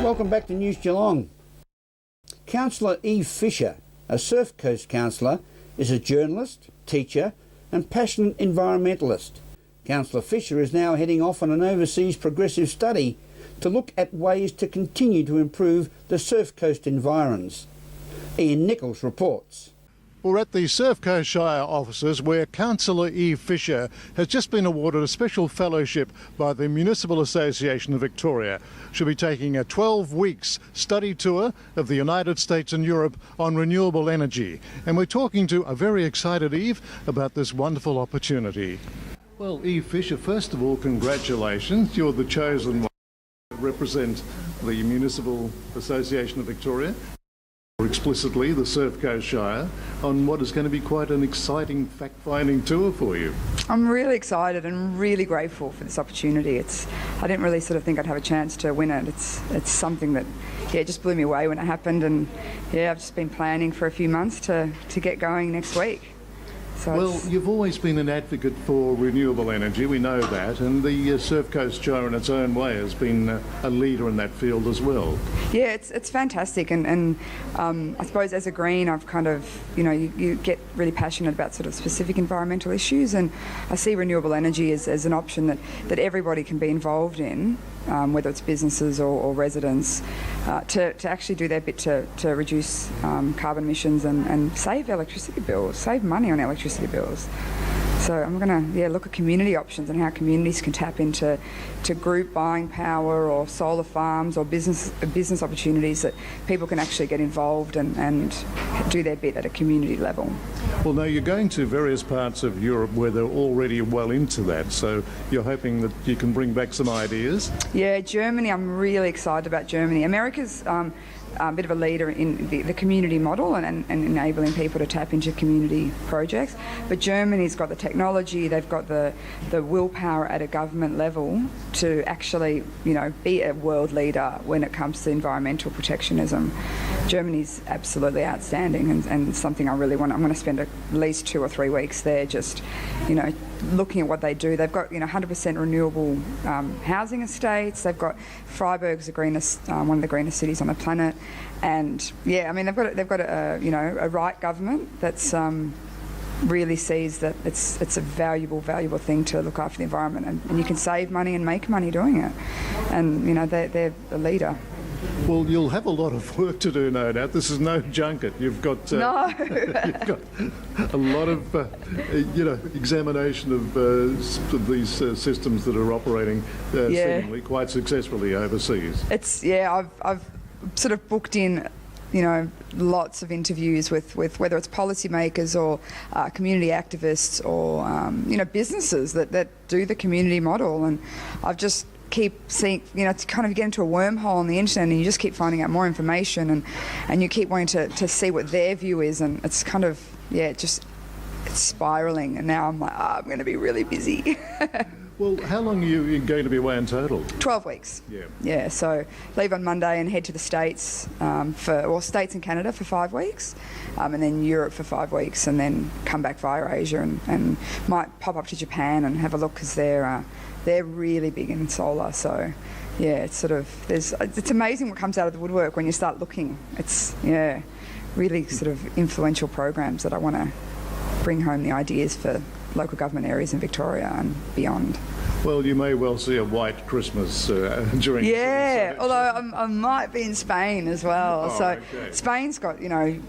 Welcome back to News Geelong. Councillor Eve Fisher, a Surf Coast councillor, is a journalist, teacher and passionate environmentalist. Councillor Fisher is now heading off on an overseas progressive study to look at ways to continue to improve the Surf Coast environs. Ian Nichols reports. We're at the Surf Coast Shire offices where Councillor Eve Fisher has just been awarded a special fellowship by the Municipal Association of Victoria. She'll be taking a 12 weeks study tour of the United States and Europe on renewable energy. And we're talking to a very excited Eve about this wonderful opportunity. Well, Eve Fisher, first of all, congratulations. You're the chosen one to represent the Municipal Association of Victoria, or explicitly the Surf Coast Shire, on what is going to be quite an exciting fact-finding tour for you. I'm really excited and really grateful for this opportunity. I didn't really sort of think I'd have a chance to win it. It's something that, it just blew me away when it happened, and I've just been planning for a few months to get going next week. So well, you've always been an advocate for renewable energy, we know that, and the Surf Coast Shire in its own way has been a leader in that field as well. Yeah, it's fantastic, and I suppose as a Green I've kind of, you get really passionate about sort of specific environmental issues, and I see renewable energy as an option that everybody can be involved in, whether it's businesses or residents, to actually do their bit to reduce carbon emissions and save electricity bills, save money on electricity bills. So I'm going to look at community options and how communities can tap into group buying power or solar farms or business opportunities that people can actually get involved and do their bit at a community level. Well, now you're going to various parts of Europe where they're already well into that, so you're hoping that you can bring back some ideas? Yeah, Germany, I'm really excited about Germany. America's a bit of a leader in the community model and enabling people to tap into community projects. But Germany's got the technology, they've got the willpower at a government level to actually, be a world leader when it comes to environmental protectionism. Germany's absolutely outstanding and something I really want. I'm going to spend at least 2 or 3 weeks there just, looking at what they do. They've got 100% renewable housing estates. They've got Freiburg's the greenest, one of the greenest cities on the planet, and they've got a right government that's really sees that it's a valuable thing to look after the environment, and you can save money and make money doing it, and they're a leader. Well, you'll have a lot of work to do, no doubt. This is no junket. You've got no. You've got a lot of examination of these systems that are operating seemingly quite successfully overseas. I've sort of booked in lots of interviews with whether it's policymakers or community activists or businesses that do the community model, and I've just keep seeing, to kind of get into a wormhole on the internet, and you just keep finding out more information, and you keep wanting to see what their view is, and it's kind of, it's spiralling, and now I'm like, I'm going to be really busy. Well, how long are you going to be away in total? 12 weeks. Yeah, so leave on Monday and head to the States, States and Canada for 5 weeks, and then Europe for 5 weeks, and then come back via Asia and might pop up to Japan and have a look, because they're really big in solar. So it's amazing what comes out of the woodwork when you start looking. It's really sort of influential programs that I want to bring home the ideas for local government areas in Victoria and beyond. Well, you may well see a white Christmas during although I might be in Spain as well. Okay. Spain's got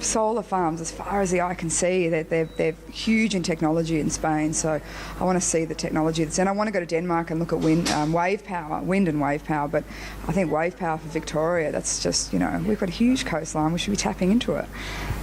solar farms as far as the eye can see. They're huge in technology in Spain, so I want to see the technology that's in. I want to go to Denmark and look at wind and wave power, but I think wave power for Victoria, that's just, we've got a huge coastline, we should be tapping into it.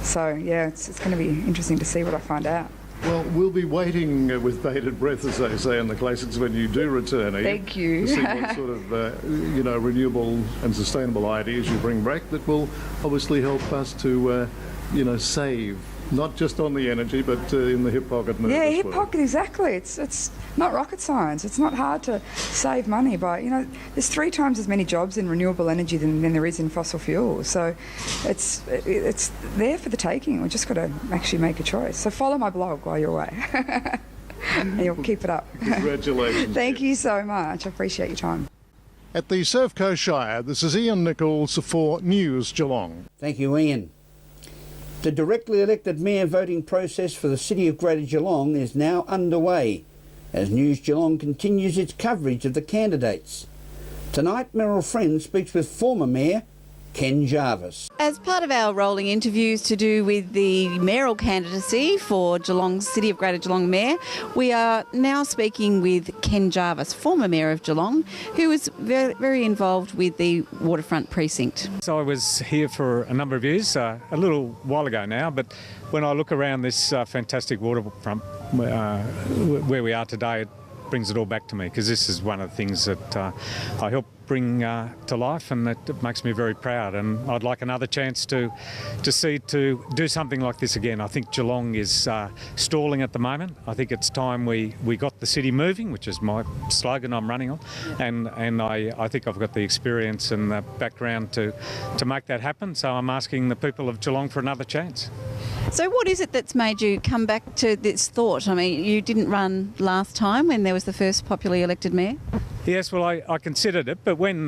So it's going to be interesting to see what I find out. Well, we'll be waiting with bated breath, as they say in the classics, when you do return, Eve. Thank you. To see what sort of, renewable and sustainable ideas you bring back that will obviously help us to, save, not just on the energy, but in the hip pocket move as well. Hip pocket, exactly. It's not rocket science. It's not hard to save money by, there's 3 times as many jobs in renewable energy than there is in fossil fuels. So it's there for the taking. We've just got to actually make a choice. So follow my blog while you're away. And you'll keep it up. Congratulations. Thank you so much. I appreciate your time. at the Surf Coast Shire. This is Ian Nichols for News Geelong. Thank you, Ian. The directly elected mayor voting process for the City of Greater Geelong is now underway as News Geelong continues its coverage of the candidates. Tonight, Merrill Friend speaks with former Mayor Ken Jarvis. As part of our rolling interviews to do with the mayoral candidacy for Geelong's City of Greater Geelong Mayor, we are now speaking with Ken Jarvis, former Mayor of Geelong, who was very, very involved with the waterfront precinct. So I was here for a number of years, a little while ago now, but when I look around this fantastic waterfront where we are today, it brings it all back to me, because this is one of the things that I helped bring to life, and it makes me very proud, and I'd like another chance to do something like this again. I think Geelong is stalling at the moment. I think it's time we got the city moving, which is my slogan I'm running on, and I think I've got the experience and the background to make that happen, so I'm asking the people of Geelong for another chance. So what is it that's made you come back to this thought? I mean, you didn't run last time when there was the first popularly elected mayor? Yes, well, I considered it, but when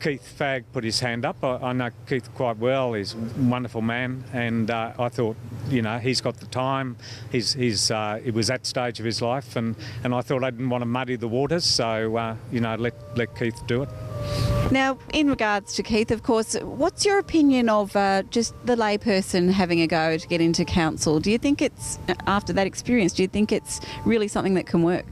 Keith Fagg put his hand up, I know Keith quite well. He's a wonderful man, and I thought, you know, he's got the time. It was that stage of his life, and I thought I didn't want to muddy the waters, so, you know, let Keith do it. Now, in regards to Keith, of course, what's your opinion of just the layperson having a go to get into council? Do you think it's, after that experience, do you think it's really something that can work?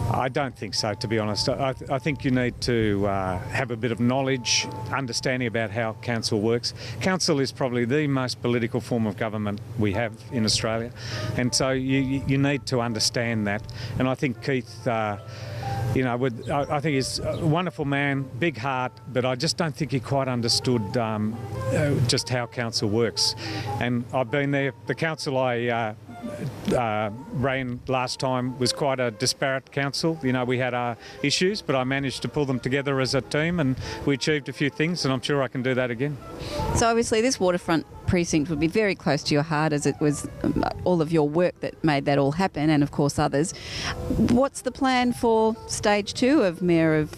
I don't think so, to be honest. I think you need to have a bit of knowledge, understanding about how council works. Council is probably the most political form of government we have in Australia, and so you need to understand that. And I think Keith, you know, I think he's a wonderful man, big heart, but I just don't think he quite understood just how council works. And I've been there. The council I ran last time was quite a disparate council. You know, we had our issues, but I managed to pull them together as a team, and we achieved a few things, and I'm sure I can do that again. So obviously this waterfront precinct would be very close to your heart, as it was all of your work that made that all happen, and of course others. What's the plan for stage 2 of Mayor of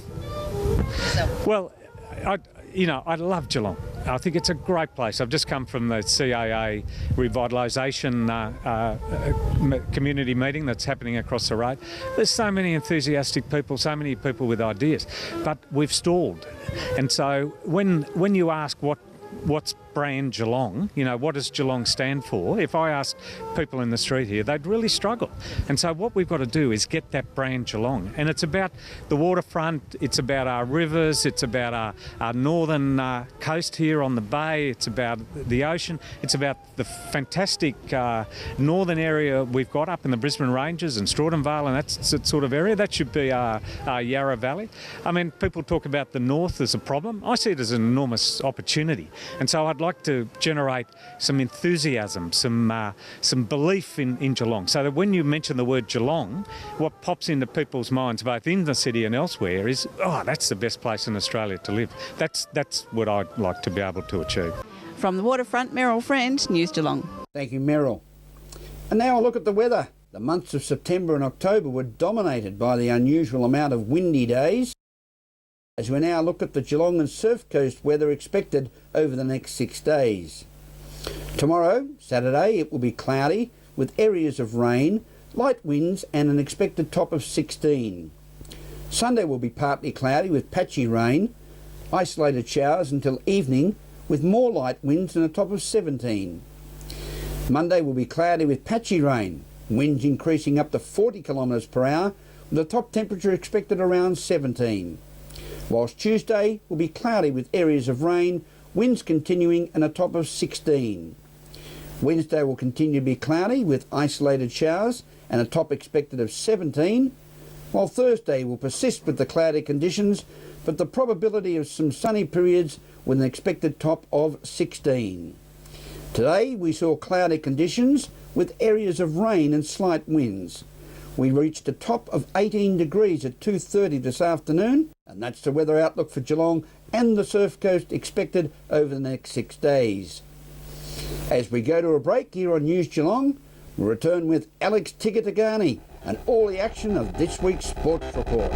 yourself? Well, I love Geelong. I think it's a great place. I've just come from the CAA revitalisation community meeting that's happening across the road. There's so many enthusiastic people, so many people with ideas, but we've stalled. And so when you ask what's brand Geelong, you know, what does Geelong stand for? If I asked people in the street here, they'd really struggle. And so what we've got to do is get that brand Geelong. And it's about the waterfront, it's about our rivers, it's about our northern coast here on the bay, it's about the ocean, it's about the fantastic northern area we've got up in the Brisbane Ranges and Strawton Vale, and that's that sort of area. That should be our Yarra Valley. I mean, people talk about the north as a problem. I see it as an enormous opportunity. And so I'd like to generate some enthusiasm, some belief in Geelong, so that when you mention the word Geelong, what pops into people's minds, both in the city and elsewhere, is, oh, that's the best place in Australia to live. That's what I'd like to be able to achieve. From the waterfront, Merrill Friend, News Geelong. Thank you, Merrill. And now a look at the weather. The months of September and October were dominated by the unusual amount of windy days. As we now look at the Geelong and Surf Coast weather expected over the next 6 days. Tomorrow, Saturday, it will be cloudy with areas of rain, light winds and an expected top of 16. Sunday will be partly cloudy with patchy rain, isolated showers until evening with more light winds and a top of 17. Monday will be cloudy with patchy rain, winds increasing up to 40 kilometres per hour with a top temperature expected around 17. Whilst Tuesday will be cloudy with areas of rain, winds continuing and a top of 16. Wednesday will continue to be cloudy with isolated showers and a top expected of 17, while Thursday will persist with the cloudy conditions, but the probability of some sunny periods with an expected top of 16. Today we saw cloudy conditions with areas of rain and slight winds. We reached a top of 18 degrees at 2:30 this afternoon, and that's the weather outlook for Geelong and the Surf Coast expected over the next 6 days. As we go to a break here on News Geelong, we'll return with Alix Tigani and all the action of this week's Sports Report.